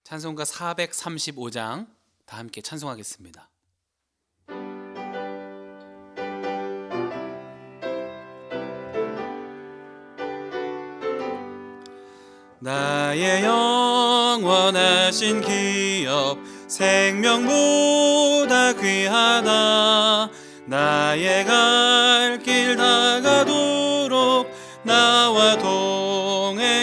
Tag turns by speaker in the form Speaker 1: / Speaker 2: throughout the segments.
Speaker 1: 찬송가 435장 다 함께 찬송하겠습니다. 나의 영원하신 기업 생명보다 귀하다. 나의 갈 길 다가도록 나와 동행하소서.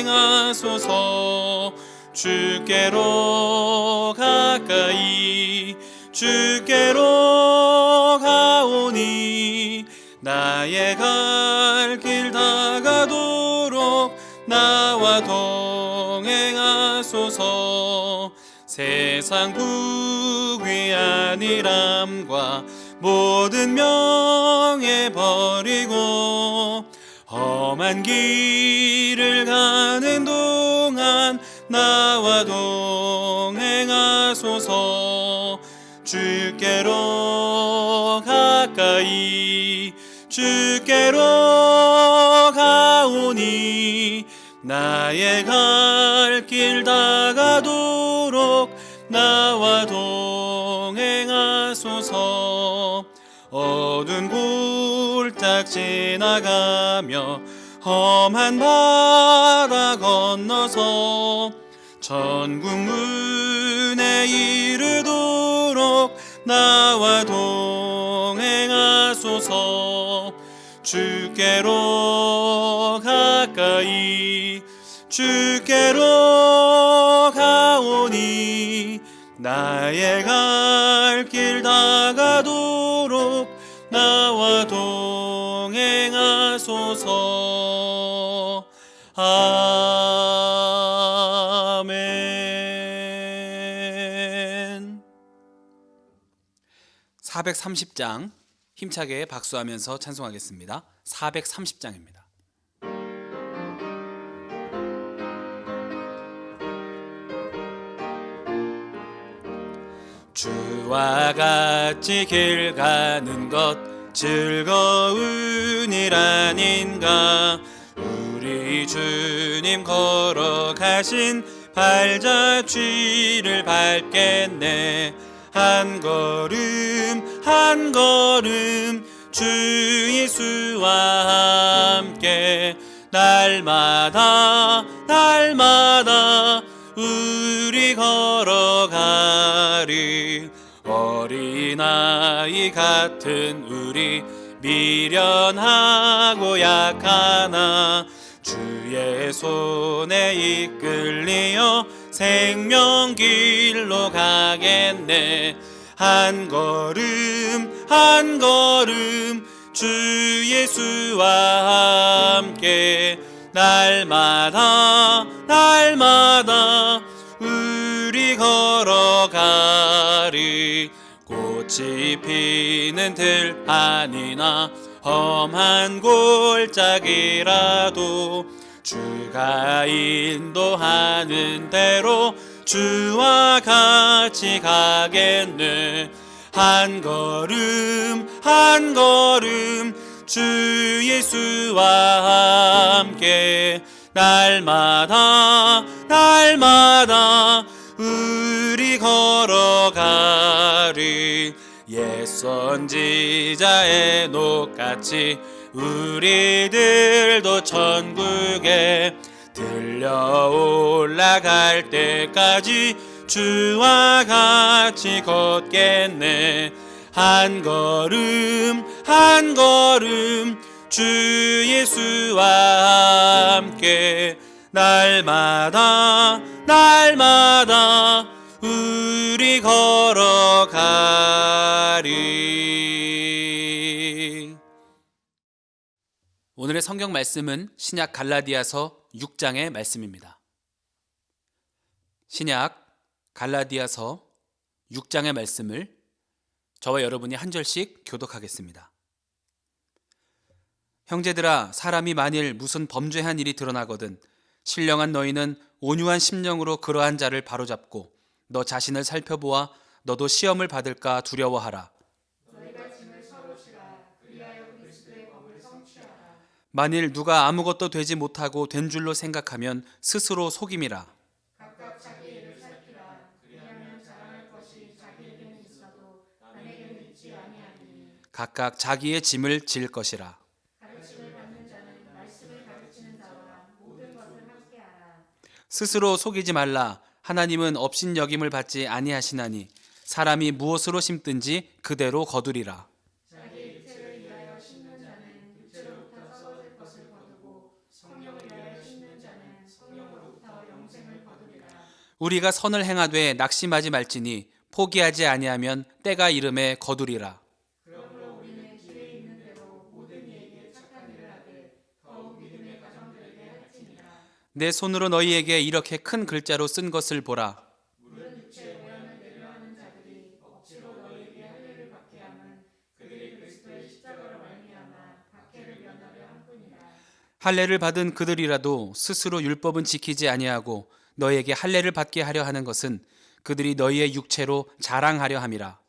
Speaker 1: 주께로 가까이 주께로 가오니 나의 갈 길 다가도록 나와 동행하소서. 세상 부귀한 일함과 모든 명예 버리고 험한 길을 가는 동안 나와 동행하소서. 주께로 가까이 주께로 가오니 나의 갈 길 다가도록 나와 동행하소서. 어두운 골짝 지나가며 험한 바다 건너서 천국 문에 이르도록 나와 동행하소서. 주께로 가까이 주께로 가오니 나의 갈 길 다가도록 나와 동행하소서. 아멘. 430장 힘차게 박수하면서 찬송하겠습니다. 430장입니다. 주와 같이 길 가는 것 즐거운 일 아닌가. 우리 주님 걸어가신 발자취를 밟겠네. 한 걸음 한 걸음 주 예수와 함께 날마다 날마다 우리 걸어가리. 어린아이 같은 우리 미련하고 약하나 주의 손에 이끌리어 생명길로 가겠네. 한 걸음 한 걸음 주 예수와 함께 날마다 날마다 우리 걸어가리. 꽃이 피는 들 아니나 험한 골짜기라도 주가 인도하는 대로 주와 같이 가겠네. 한 걸음 한 걸음 주 예수와 함께 날마다 날마다 우리 걸어가리. 옛 선지자의 녹같이 우리들도 천국에 들려 올라갈 때까지 주와 같이 걷겠네. 한 걸음 한 걸음 주 예수와 함께 날마다 날마다 우리 걸어가리. 오늘의 성경 말씀은 신약 갈라디아서 6장의 말씀입니다. 신약 갈라디아서 6장의 말씀을 저와 여러분이 한 절씩 교독하겠습니다. 형제들아, 사람이 만일 무슨 범죄한 일이 드러나거든 신령한 너희는 온유한 심령으로 그러한 자를 바로잡고 너 자신을 살펴보아 너도 시험을 받을까 두려워하라. 만일 누가 아무것도 되지 못하고 된 줄로 생각하면 스스로 속임이라.
Speaker 2: 각각 자기 일을 살피라.
Speaker 1: 각각 자기의 짐을 질 것이라. 스스로 속이지 말라. 하나님은 업신여김을 받지 아니하시나니 사람이 무엇으로 심든지 그대로 거두리라. 우리가 선을 행하되 낙심하지 말지니 포기하지 아니하면 때가 이름에 거두리라. 내 손으로 너희에게 이렇게 큰 글자로 쓴 것을 보라. 할례를 받은 그들이라도 스스로 율법은 지키지 아니하고 너희에게 할례를 받게 하려 하는 것은 그들이 너희의 육체로 자랑하려 함이라.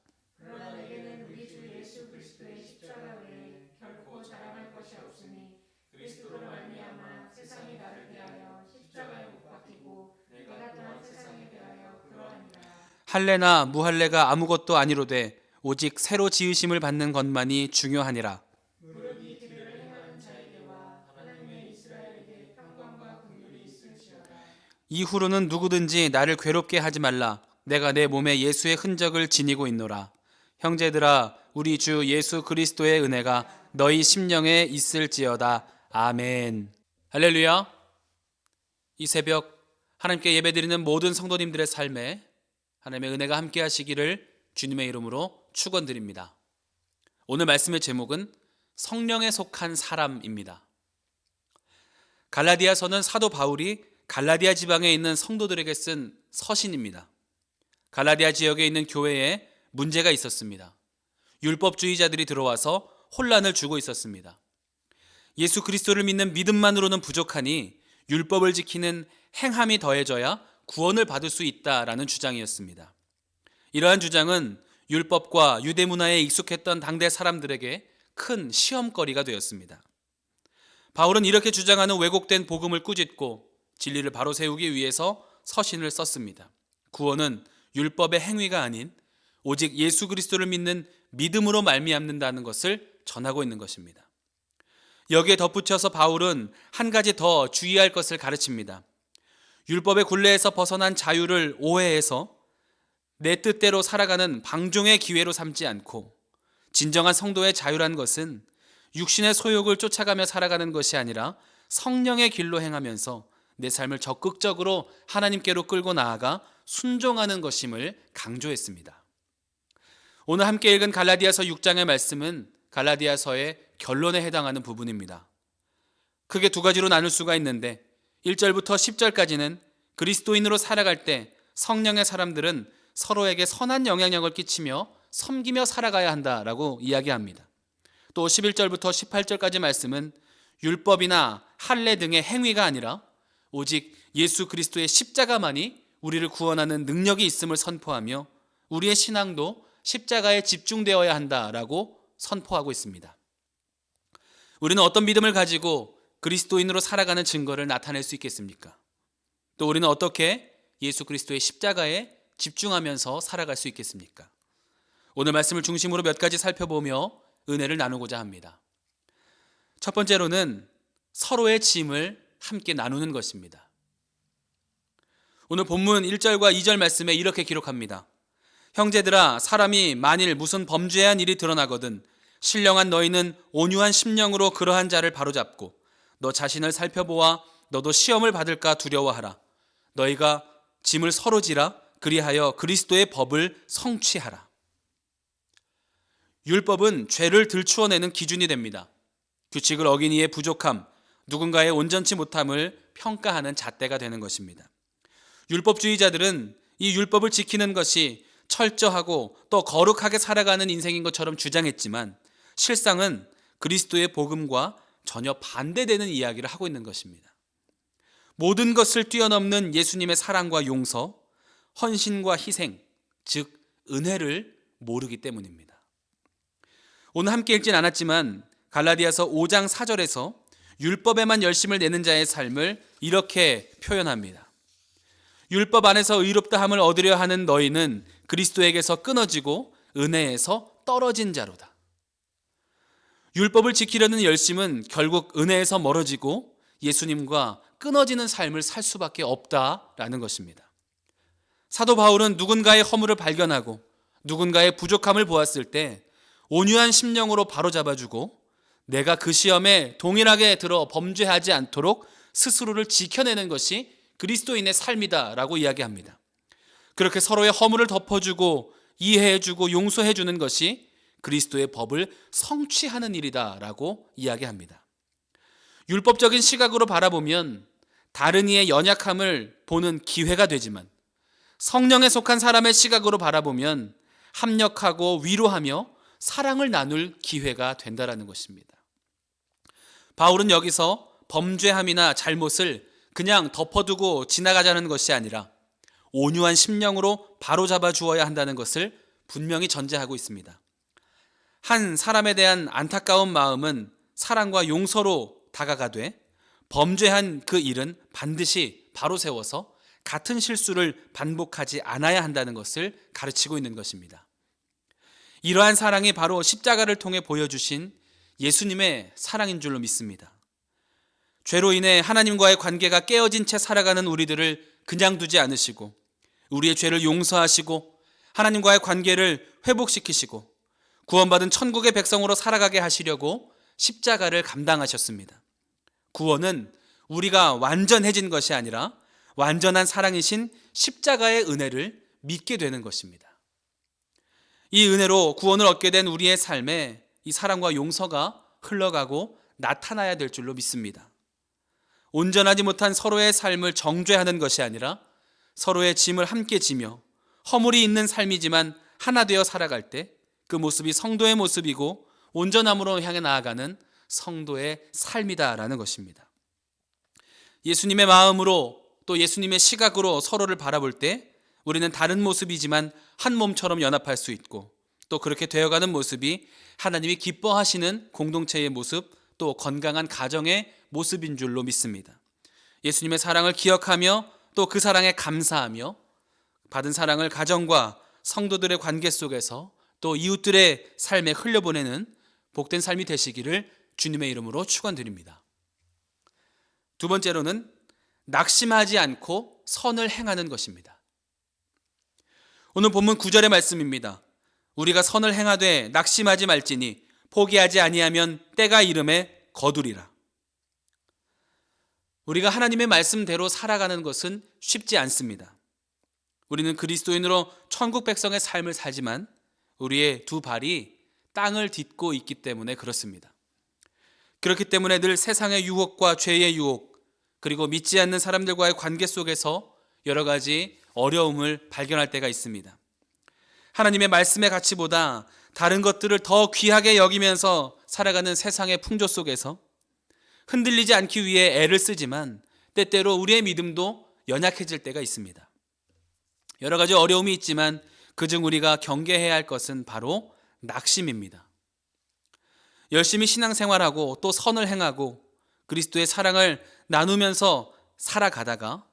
Speaker 1: 할례나 무할례가 아무것도 아니로되 오직 새로 지으심을 받는 것만이 중요하니라. 이후로는 누구든지 나를 괴롭게 하지 말라. 내가 내 몸에 예수의 흔적을 지니고 있노라. 형제들아, 우리 주 예수 그리스도의 은혜가 너희 심령에 있을지어다. 아멘. 할렐루야. 이 새벽 하나님께 예배드리는 모든 성도님들의 삶에 하나님의 은혜가 함께 하시기를 주님의 이름으로 축원드립니다. 오늘 말씀의 제목은 성령에 속한 사람입니다. 갈라디아서는 사도 바울이 갈라디아 지방에 있는 성도들에게 쓴 서신입니다. 갈라디아 지역에 있는 교회에 문제가 있었습니다. 율법주의자들이 들어와서 혼란을 주고 있었습니다. 예수 그리스도를 믿는 믿음만으로는 부족하니 율법을 지키는 행함이 더해져야 구원을 받을 수 있다라는 주장이었습니다. 이러한 주장은 율법과 유대 문화에 익숙했던 당대 사람들에게 큰 시험거리가 되었습니다. 바울은 이렇게 주장하는 왜곡된 복음을 꾸짖고 진리를 바로 세우기 위해서 서신을 썼습니다. 구원은 율법의 행위가 아닌 오직 예수 그리스도를 믿는 믿음으로 말미암는다는 것을 전하고 있는 것입니다. 여기에 덧붙여서 바울은 한 가지 더 주의할 것을 가르칩니다. 율법의 굴레에서 벗어난 자유를 오해해서 내 뜻대로 살아가는 방종의 기회로 삼지 않고 진정한 성도의 자유란 것은 육신의 소욕을 쫓아가며 살아가는 것이 아니라 성령의 길로 행하면서 내 삶을 적극적으로 하나님께로 끌고 나아가 순종하는 것임을 강조했습니다. 오늘 함께 읽은 갈라디아서 6장의 말씀은 갈라디아서의 결론에 해당하는 부분입니다. 크게 두 가지로 나눌 수가 있는데 1절부터 10절까지는 그리스도인으로 살아갈 때 성령의 사람들은 서로에게 선한 영향력을 끼치며 섬기며 살아가야 한다라고 이야기합니다. 또 11절부터 18절까지 말씀은 율법이나 할례 등의 행위가 아니라 오직 예수 그리스도의 십자가만이 우리를 구원하는 능력이 있음을 선포하며 우리의 신앙도 십자가에 집중되어야 한다라고 선포하고 있습니다. 우리는 어떤 믿음을 가지고 그리스도인으로 살아가는 증거를 나타낼 수 있겠습니까? 또 우리는 어떻게 예수 그리스도의 십자가에 집중하면서 살아갈 수 있겠습니까? 오늘 말씀을 중심으로 몇 가지 살펴보며 은혜를 나누고자 합니다. 첫 번째로는 서로의 짐을 함께 나누는 것입니다. 오늘 본문 1절과 2절 말씀에 이렇게 기록합니다. 형제들아, 사람이 만일 무슨 범죄한 일이 드러나거든 신령한 너희는 온유한 심령으로 그러한 자를 바로잡고 너 자신을 살펴보아 너도 시험을 받을까 두려워하라. 너희가 짐을 서로 지라. 그리하여 그리스도의 법을 성취하라. 율법은 죄를 들추어내는 기준이 됩니다. 규칙을 어긴 이의 부족함, 누군가의 온전치 못함을 평가하는 잣대가 되는 것입니다. 율법주의자들은 이 율법을 지키는 것이 철저하고 또 거룩하게 살아가는 인생인 것처럼 주장했지만 실상은 그리스도의 복음과 전혀 반대되는 이야기를 하고 있는 것입니다. 모든 것을 뛰어넘는 예수님의 사랑과 용서, 헌신과 희생, 즉 은혜를 모르기 때문입니다. 오늘 함께 읽진 않았지만 갈라디아서 5장 4절에서 율법에만 열심을 내는 자의 삶을 이렇게 표현합니다. 율법 안에서 의롭다함을 얻으려 하는 너희는 그리스도에게서 끊어지고 은혜에서 떨어진 자로다. 율법을 지키려는 열심은 결국 은혜에서 멀어지고 예수님과 끊어지는 삶을 살 수밖에 없다라는 것입니다. 사도 바울은 누군가의 허물을 발견하고 누군가의 부족함을 보았을 때 온유한 심령으로 바로잡아주고 내가 그 시험에 동일하게 들어 범죄하지 않도록 스스로를 지켜내는 것이 그리스도인의 삶이다라고 이야기합니다. 그렇게 서로의 허물을 덮어주고 이해해주고 용서해주는 것이 그리스도의 법을 성취하는 일이다라고 이야기합니다. 율법적인 시각으로 바라보면 다른 이의 연약함을 보는 기회가 되지만 성령에 속한 사람의 시각으로 바라보면 합력하고 위로하며 사랑을 나눌 기회가 된다라는 것입니다. 바울은 여기서 범죄함이나 잘못을 그냥 덮어두고 지나가자는 것이 아니라 온유한 심령으로 바로잡아 주어야 한다는 것을 분명히 전제하고 있습니다. 한 사람에 대한 안타까운 마음은 사랑과 용서로 다가가되 범죄한 그 일은 반드시 바로 세워서 같은 실수를 반복하지 않아야 한다는 것을 가르치고 있는 것입니다. 이러한 사랑이 바로 십자가를 통해 보여주신 예수님의 사랑인 줄로 믿습니다. 죄로 인해 하나님과의 관계가 깨어진 채 살아가는 우리들을 그냥 두지 않으시고 우리의 죄를 용서하시고 하나님과의 관계를 회복시키시고 구원받은 천국의 백성으로 살아가게 하시려고 십자가를 감당하셨습니다. 구원은 우리가 완전해진 것이 아니라 완전한 사랑이신 십자가의 은혜를 믿게 되는 것입니다. 이 은혜로 구원을 얻게 된 우리의 삶에 이 사랑과 용서가 흘러가고 나타나야 될 줄로 믿습니다. 온전하지 못한 서로의 삶을 정죄하는 것이 아니라 서로의 짐을 함께 지며 허물이 있는 삶이지만 하나 되어 살아갈 때 그 모습이 성도의 모습이고 온전함으로 향해 나아가는 성도의 삶이다라는 것입니다. 예수님의 마음으로 또 예수님의 시각으로 서로를 바라볼 때 우리는 다른 모습이지만 한 몸처럼 연합할 수 있고 또 그렇게 되어가는 모습이 하나님이 기뻐하시는 공동체의 모습 또 건강한 가정의 모습인 줄로 믿습니다. 예수님의 사랑을 기억하며 또 그 사랑에 감사하며 받은 사랑을 가정과 성도들의 관계 속에서 또 이웃들의 삶에 흘려보내는 복된 삶이 되시기를 주님의 이름으로 축원드립니다. 두 번째로는 낙심하지 않고 선을 행하는 것입니다. 오늘 본문 9절의 말씀입니다. 우리가 선을 행하되 낙심하지 말지니 포기하지 아니하면 때가 이름에 거두리라. 우리가 하나님의 말씀대로 살아가는 것은 쉽지 않습니다. 우리는 그리스도인으로 천국 백성의 삶을 살지만 우리의 두 발이 땅을 딛고 있기 때문에 그렇습니다. 그렇기 때문에 늘 세상의 유혹과 죄의 유혹 그리고 믿지 않는 사람들과의 관계 속에서 여러 가지 어려움을 발견할 때가 있습니다. 하나님의 말씀의 가치보다 다른 것들을 더 귀하게 여기면서 살아가는 세상의 풍조 속에서 흔들리지 않기 위해 애를 쓰지만 때때로 우리의 믿음도 연약해질 때가 있습니다. 여러 가지 어려움이 있지만 그중 우리가 경계해야 할 것은 바로 낙심입니다. 열심히 신앙생활하고 또 선을 행하고 그리스도의 사랑을 나누면서 살아가다가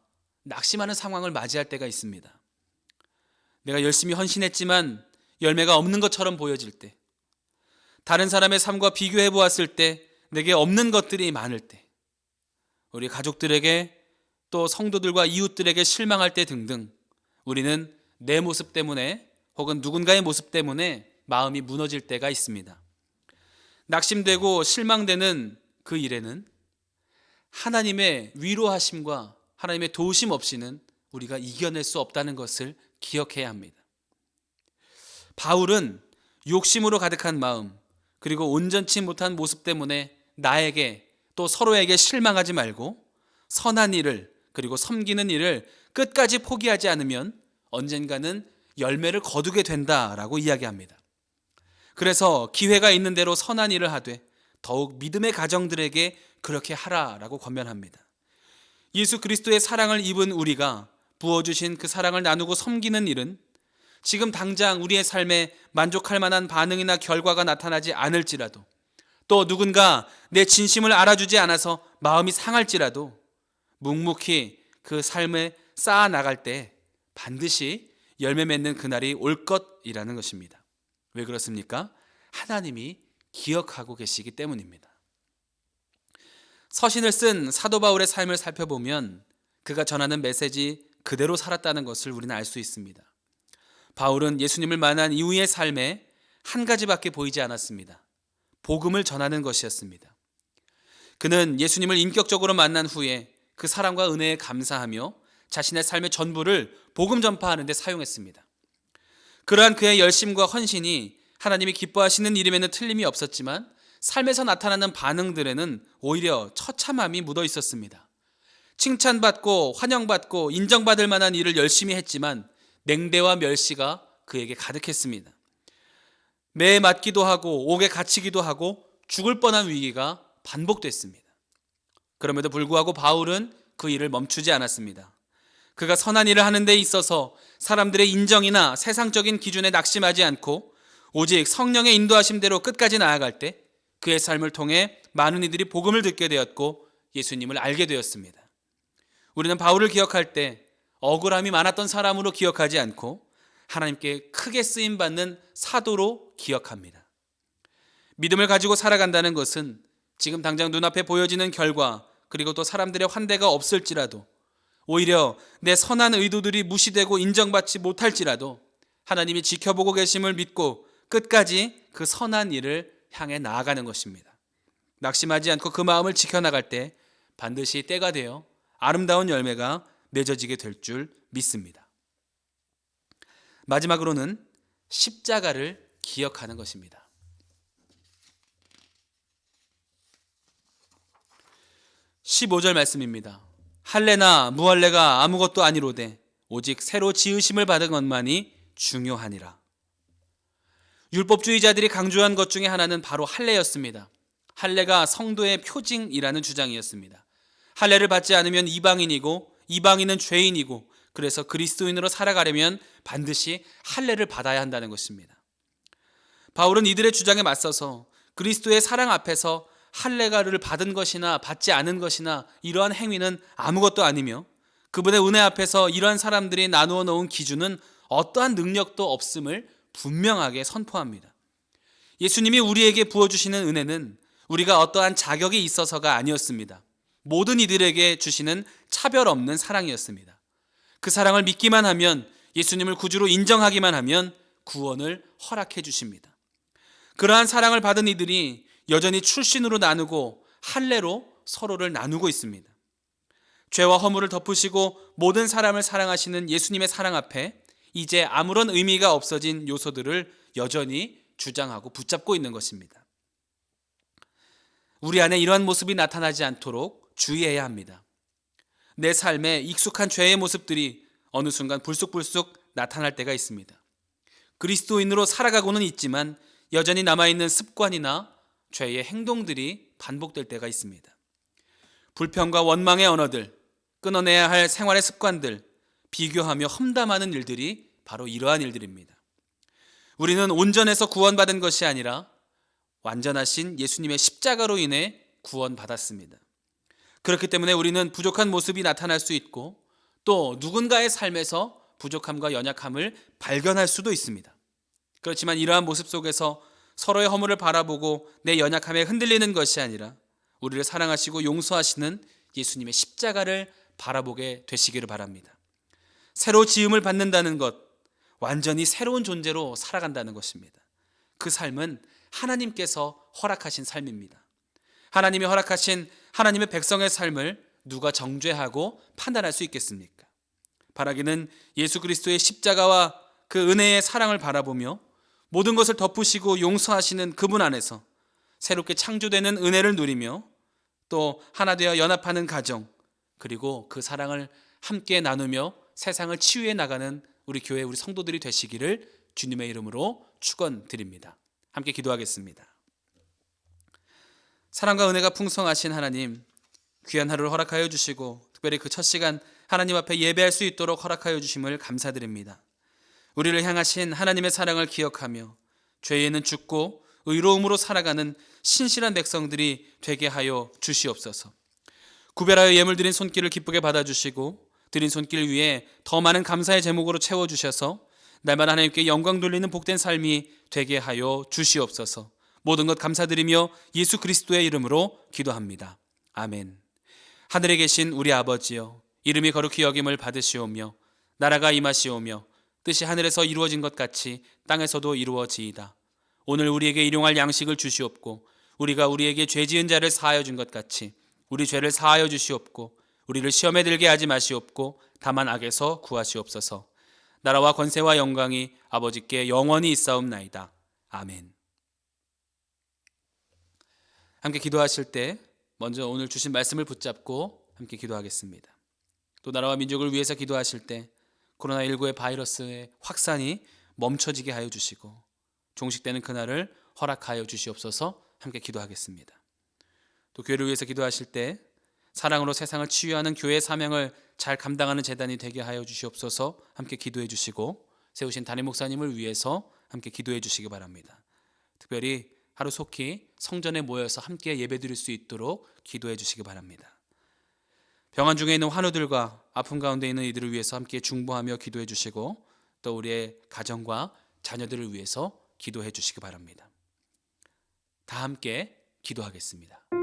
Speaker 1: 낙심하는 상황을 맞이할 때가 있습니다. 내가 열심히 헌신했지만 열매가 없는 것처럼 보여질 때, 다른 사람의 삶과 비교해 보았을 때 내게 없는 것들이 많을 때, 우리 가족들에게 또 성도들과 이웃들에게 실망할 때 등등 우리는 내 모습 때문에 혹은 누군가의 모습 때문에 마음이 무너질 때가 있습니다. 낙심되고 실망되는 그 일에는 하나님의 위로하심과 하나님의 도우심 없이는 우리가 이겨낼 수 없다는 것을 기억해야 합니다. 바울은 욕심으로 가득한 마음 그리고 온전치 못한 모습 때문에 나에게 또 서로에게 실망하지 말고 선한 일을 그리고 섬기는 일을 끝까지 포기하지 않으면 언젠가는 열매를 거두게 된다라고 이야기합니다. 그래서 기회가 있는 대로 선한 일을 하되 더욱 믿음의 가정들에게 그렇게 하라라고 권면합니다. 예수 그리스도의 사랑을 입은 우리가 부어주신 그 사랑을 나누고 섬기는 일은 지금 당장 우리의 삶에 만족할 만한 반응이나 결과가 나타나지 않을지라도 또 누군가 내 진심을 알아주지 않아서 마음이 상할지라도 묵묵히 그 삶을 쌓아 나갈 때 반드시 열매 맺는 그날이 올 것이라는 것입니다. 왜 그렇습니까? 하나님이 기억하고 계시기 때문입니다. 서신을 쓴 사도 바울의 삶을 살펴보면 그가 전하는 메시지 그대로 살았다는 것을 우리는 알 수 있습니다. 바울은 예수님을 만난 이후의 삶에 한 가지밖에 보이지 않았습니다. 복음을 전하는 것이었습니다. 그는 예수님을 인격적으로 만난 후에 그 사랑과 은혜에 감사하며 자신의 삶의 전부를 복음 전파하는 데 사용했습니다. 그러한 그의 열심과 헌신이 하나님이 기뻐하시는 일임에는 틀림이 없었지만 삶에서 나타나는 반응들에는 오히려 처참함이 묻어 있었습니다. 칭찬받고 환영받고 인정받을 만한 일을 열심히 했지만 냉대와 멸시가 그에게 가득했습니다. 매에 맞기도 하고 옥에 갇히기도 하고 죽을 뻔한 위기가 반복됐습니다. 그럼에도 불구하고 바울은 그 일을 멈추지 않았습니다. 그가 선한 일을 하는 데 있어서 사람들의 인정이나 세상적인 기준에 낙심하지 않고 오직 성령의 인도하심대로 끝까지 나아갈 때 그의 삶을 통해 많은 이들이 복음을 듣게 되었고 예수님을 알게 되었습니다. 우리는 바울을 기억할 때 억울함이 많았던 사람으로 기억하지 않고 하나님께 크게 쓰임받는 사도로 기억합니다. 믿음을 가지고 살아간다는 것은 지금 당장 눈앞에 보여지는 결과 그리고 또 사람들의 환대가 없을지라도 오히려 내 선한 의도들이 무시되고 인정받지 못할지라도 하나님이 지켜보고 계심을 믿고 끝까지 그 선한 일을 향해 나아가는 것입니다. 낙심하지 않고 그 마음을 지켜나갈 때 반드시 때가 되어 아름다운 열매가 맺어지게 될 줄 믿습니다. 마지막으로는 십자가를 기억하는 것입니다. 15절 말씀입니다. 할례나 무할례가 아무것도 아니로되 오직 새로 지으심을 받은 것만이 중요하니라. 율법주의자들이 강조한 것 중에 하나는 바로 할례였습니다. 할례가 성도의 표징이라는 주장이었습니다. 할례를 받지 않으면 이방인이고 이방인은 죄인이고 그래서 그리스도인으로 살아가려면 반드시 할례를 받아야 한다는 것입니다. 바울은 이들의 주장에 맞서서 그리스도의 사랑 앞에서 할례가를 받은 것이나 받지 않은 것이나 이러한 행위는 아무것도 아니며 그분의 은혜 앞에서 이러한 사람들이 나누어 놓은 기준은 어떠한 능력도 없음을 분명하게 선포합니다. 예수님이 우리에게 부어주시는 은혜는 우리가 어떠한 자격이 있어서가 아니었습니다. 모든 이들에게 주시는 차별 없는 사랑이었습니다. 그 사랑을 믿기만 하면 예수님을 구주로 인정하기만 하면 구원을 허락해 주십니다. 그러한 사랑을 받은 이들이 여전히 출신으로 나누고 할례로 서로를 나누고 있습니다. 죄와 허물을 덮으시고 모든 사람을 사랑하시는 예수님의 사랑 앞에 이제 아무런 의미가 없어진 요소들을 여전히 주장하고 붙잡고 있는 것입니다. 우리 안에 이러한 모습이 나타나지 않도록 주의해야 합니다. 내 삶에 익숙한 죄의 모습들이 어느 순간 불쑥불쑥 나타날 때가 있습니다. 그리스도인으로 살아가고는 있지만 여전히 남아있는 습관이나 죄의 행동들이 반복될 때가 있습니다. 불평과 원망의 언어들, 끊어내야 할 생활의 습관들, 비교하며 험담하는 일들이 바로 이러한 일들입니다. 우리는 온전해서 구원받은 것이 아니라 완전하신 예수님의 십자가로 인해 구원받았습니다. 그렇기 때문에 우리는 부족한 모습이 나타날 수 있고 또 누군가의 삶에서 부족함과 연약함을 발견할 수도 있습니다. 그렇지만 이러한 모습 속에서 서로의 허물을 바라보고 내 연약함에 흔들리는 것이 아니라 우리를 사랑하시고 용서하시는 예수님의 십자가를 바라보게 되시기를 바랍니다. 새로 지음을 받는다는 것, 완전히 새로운 존재로 살아간다는 것입니다. 그 삶은 하나님께서 허락하신 삶입니다. 하나님이 허락하신 하나님의 백성의 삶을 누가 정죄하고 판단할 수 있겠습니까? 바라기는 예수 그리스도의 십자가와 그 은혜의 사랑을 바라보며 모든 것을 덮으시고 용서하시는 그분 안에서 새롭게 창조되는 은혜를 누리며 또 하나 되어 연합하는 가정, 그리고 그 사랑을 함께 나누며 세상을 치유해 나가는 우리 교회 우리 성도들이 되시기를 주님의 이름으로 축원드립니다. 함께 기도하겠습니다. 사랑과 은혜가 풍성하신 하나님, 귀한 하루를 허락하여 주시고 특별히 그 첫 시간 하나님 앞에 예배할 수 있도록 허락하여 주심을 감사드립니다. 우리를 향하신 하나님의 사랑을 기억하며 죄에는 죽고 의로움으로 살아가는 신실한 백성들이 되게 하여 주시옵소서. 구별하여 예물 드린 손길을 기쁘게 받아주시고 드린 손길 위에 더 많은 감사의 제목으로 채워주셔서 날마다 하나님께 영광 돌리는 복된 삶이 되게 하여 주시옵소서. 모든 것 감사드리며 예수 그리스도의 이름으로 기도합니다. 아멘. 하늘에 계신 우리 아버지여, 이름이 거룩히 여김을 받으시오며 나라가 임하시오며 뜻이 하늘에서 이루어진 것 같이 땅에서도 이루어지이다. 오늘 우리에게 일용할 양식을 주시옵고 우리가 우리에게 죄 지은 자를 사하여 준 것 같이 우리 죄를 사하여 주시옵고 우리를 시험에 들게 하지 마시옵고 다만 악에서 구하시옵소서. 나라와 권세와 영광이 아버지께 영원히 있사옵나이다. 아멘. 함께 기도하실 때 먼저 오늘 주신 말씀을 붙잡고 함께 기도하겠습니다. 또 나라와 민족을 위해서 기도하실 때 코로나19의 바이러스의 확산이 멈춰지게 하여 주시고 종식되는 그날을 허락하여 주시옵소서. 함께 기도하겠습니다. 또 교회를 위해서 기도하실 때 사랑으로 세상을 치유하는 교회의 사명을 잘 감당하는 재단이 되게 하여 주시옵소서. 함께 기도해 주시고 세우신 담임 목사님을 위해서 함께 기도해 주시기 바랍니다. 특별히 하루속히 성전에 모여서 함께 예배드릴 수 있도록 기도해 주시기 바랍니다. 병환 중에 있는 환우들과 아픔 가운데 있는 이들을 위해서 함께 중보하며 기도해 주시고 또 우리의 가정과 자녀들을 위해서 기도해 주시기 바랍니다. 다 함께 기도하겠습니다.